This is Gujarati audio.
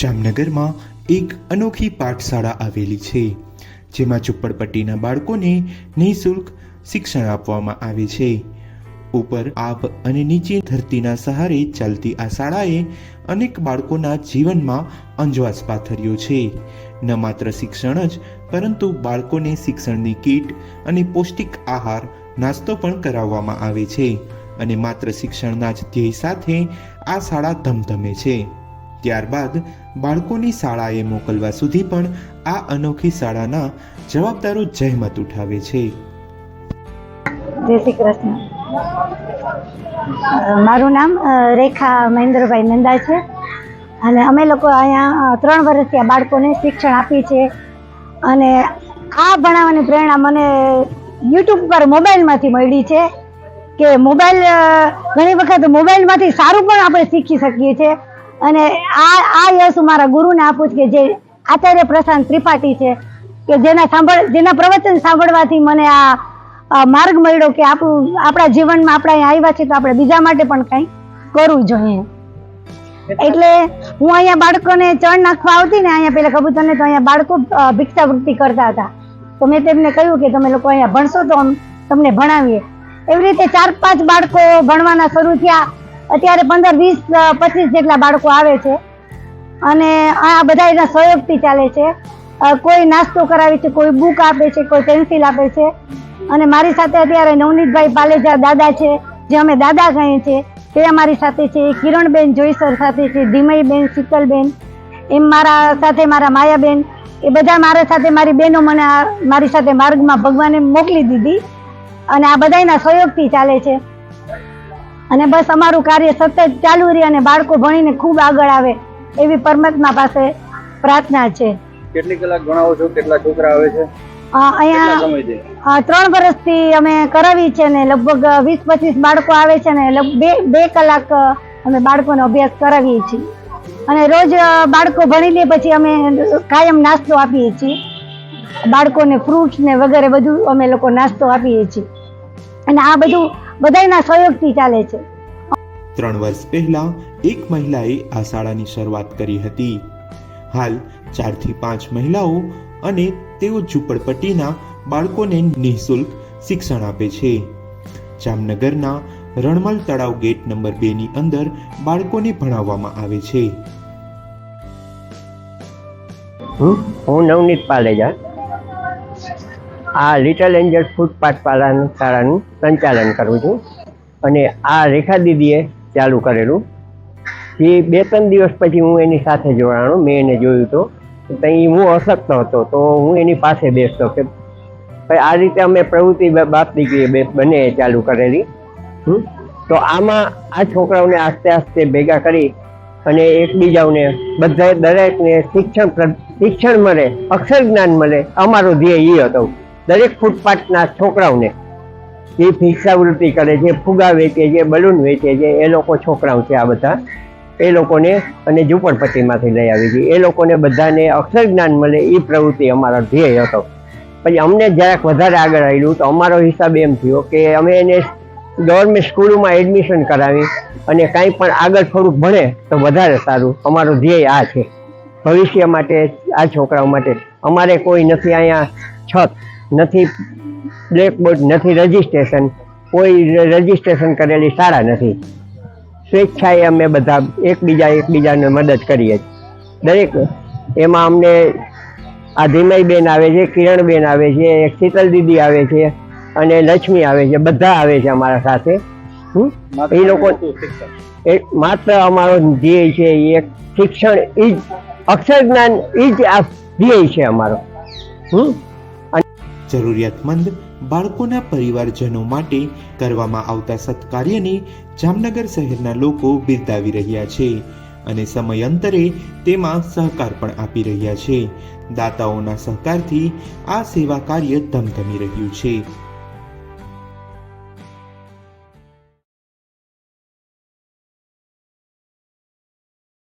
જામનગરમાં એક અનોખી પાઠશાળા આવેલી છે, જેમાં ઝૂંપડપટ્ટીના બાળકોને નિઃશુલ્ક શિક્ષણ આપવામાં આવે છે. ઉપર આબ અને નીચે ધરતીના સહારે ચાલતી આ શાળાએ અનેક બાળકોના જીવનમાં અંજવાસ પાથર્યો છે. ન માત્ર શિક્ષણ જ, પરંતુ બાળકોને શિક્ષણની કીટ અને પૌષ્ટિક આહાર નાસ્તો પણ કરાવવામાં આવે છે. અને માત્ર શિક્ષણના જ ધ્યેય સાથે આ શાળા ધમધમે છે. ત્યારબાદ બાળકોની શાળાએ મોકલવા સુધી પણ આ અનોખી શાળાના જવાબદારો જહેમત ઉઠાવે છે. જય શ્રી કૃષ્ણ. મારું નામ રેખા મહેન્દ્રભાઈ નંદા છે અને અમે લોકો અહીંયા 3 વર્ષથી આ બાળકોને શિક્ષણ આપીએ છીએ. અને આ ભણાવવાની પ્રેરણા મને યુટ્યુબ પર મોબાઈલમાંથી મળી છે કે મોબાઈલ ઘણી વખત મોબાઈલમાંથી સારું પણ આપણે શીખી શકીએ છીએ. અને આ યશ મારા ગુરુને આપું છું કે જે આચાર્ય પ્રશાંત ત્રિપાઠી છે, કે જેના પ્રવચન સાંભળવાથી મને આ માર્ગ મળ્યો કે આપણા જીવનમાં આપણે અહીંયા આવ્યા છીએ તો આપણે બીજા માટે પણ કંઈ કરવું જોઈએ. એટલે હું અહીંયા બાળકોને ચણ નાખવા આવતી ને અહીંયા પેલા કબૂતરને, તો અહીંયા બાળકો ભિક્ષાવૃત્તિ કરતા હતા. તો મેં તેમને કહ્યું કે તમે લોકો અહીંયા ભણશો તો તમને ભણાવીએ. એવી રીતે 4-5 બાળકો ભણવાના શરૂ થયા. અત્યારે 15, 20, 25 જેટલા બાળકો આવે છે અને આ બધા એના સહયોગથી ચાલે છે. કોઈ નાસ્તો કરાવે છે, કોઈ બુક આપે છે, કોઈ પેન્સિલ આપે છે. અને મારી સાથે અત્યારે નવનીતભાઈ પાલેજા દાદા છે, જે અમે દાદા કહીએ છીએ, તે અમારી સાથે છે. કિરણબેન જોઈસર સાથે છે, ધીમઈબેન, શીતલબેન, એમ મારા સાથે મારા માયાબેન, એ બધા મારા સાથે, મારી બહેનો મને મારી સાથે માર્ગમાં ભગવાને મોકલી દીધી અને આ બધાના સહયોગથી ચાલે છે. અને બસ અમારું કાર્ય સતત ચાલુ રહે અને બાળકો ભણીને ખૂબ આગળ આવે એવી પરમાત્મા પાસે પ્રાર્થના છે. કેટલી કલાક ભણાવો છો? કેટલા છોકરા આવે છે અહીંયા? 3 વર્ષથી અમે કરાવી છે ને લગભગ 20-25 બાળકો આવે છે ને 2 કલાક અમે બાળકોનો અભ્યાસ કરાવીએ છીએ. અને રોજ બાળકો ભણી લે પછી અમે કાયમ નાસ્તો આપીએ છીએ બાળકોને, ફ્રૂટ્સ ને વગેરે બધું અમે લોકો નાસ્તો આપીએ છીએ. અને આ બધું બધાના સહયોગથી ચાલે છે. 3 વર્ષ પહેલા એક મહિલાએ આ શાળાની શરૂઆત કરી હતી. હાલ 4 થી 5 મહિલાઓ અને તેઓ ઝૂંપડપટ્ટીના બાળકોને નિઃશુલ્ક શિક્ષણ આપે છે. જામનગરના રણમલ તળાવ ગેટ નંબર 2 ની અંદર બાળકોને ભણાવવામાં આવે છે. હું નવનીત પાલેજા આ લિટલ એન્જલ ફૂટપાથ શાળાનું સંચાલન કરું છું. અને આ રેખા દીદીએ ચાલુ કરેલું. એ 2-3 દિવસ પછી હું એની સાથે જોડાણો. મેં એને જોયું તો ત્યાં હું અશક્ત હતો, તો હું એની પાસે બેસતો કે ભાઈ આ રીતે અમે પ્રવૃત્તિ બાપ દીકરી બંને ચાલુ કરેલી. તો આમાં આ છોકરાઓને આસ્તે આસ્તે ભેગા કરી અને એકબીજાઓને બધા દરેકને શિક્ષણ મળે, અક્ષર જ્ઞાન મળે, અમારો ધ્યેય એ હતો. દરેક ફૂટપાથના છોકરાઓને જે ભિક્ષાવૃત્તિ કરે છે, ફુગા વેચે છે, બલૂન વેચે છે, એ લોકો છોકરાઓ છે આ બધા, એ લોકોને અને ઝૂંપડપટ્ટીમાંથી લઈ આવી છે, એ લોકોને બધાને અક્ષર જ્ઞાન મળે એ પ્રવૃત્તિ અમારો ધ્યેય હતો. પછી અમને જરાક વધારે આગળ આવ્યું તો અમારો હિસાબ એમ થયો કે અમે એને ગવર્મેન્ટ સ્કૂલોમાં એડમિશન કરાવી અને કાંઈ પણ આગળ થોડુંક ભણે તો વધારે સારું. અમારો ધ્યેય આ છે ભવિષ્ય માટે, આ છોકરાઓ માટે. અમારે કોઈ નથી અહીંયા છત નથી, બ્લેકબોર્ડ નથી, રજીસ્ટ્રેશન, કોઈ રજીસ્ટ્રેશન કરેલી શાળા નથી. સ્વેચ્છાએ અમે બધા એકબીજાને મદદ કરીએ. દરેક એમાં અમને આ ધીમઈબેન આવે છે, કિરણબેન આવે છે, એક શીતલ દીદી આવે છે અને લક્ષ્મી આવે છે. બધા આવે છે અમારા સાથે. એ લોકો માત્ર અમારો ધ્યેય છે એક શિક્ષણ, એ જ અક્ષર જ્ઞાન, એ જ આ ધ્યેય છે અમારો. જરૂરિયાતમંદ બાળકોના પરિવારજનો માટે કરવામાં આવતા સત્કાર્યને જામનગર શહેરના લોકો બિરદાવી રહ્યા છે અને સમયાંતરે તેમાં સહકાર પણ આપી રહ્યા છે. દાતાઓના સહકારથી આ સેવા કાર્ય ધમધમી રહ્યું છે.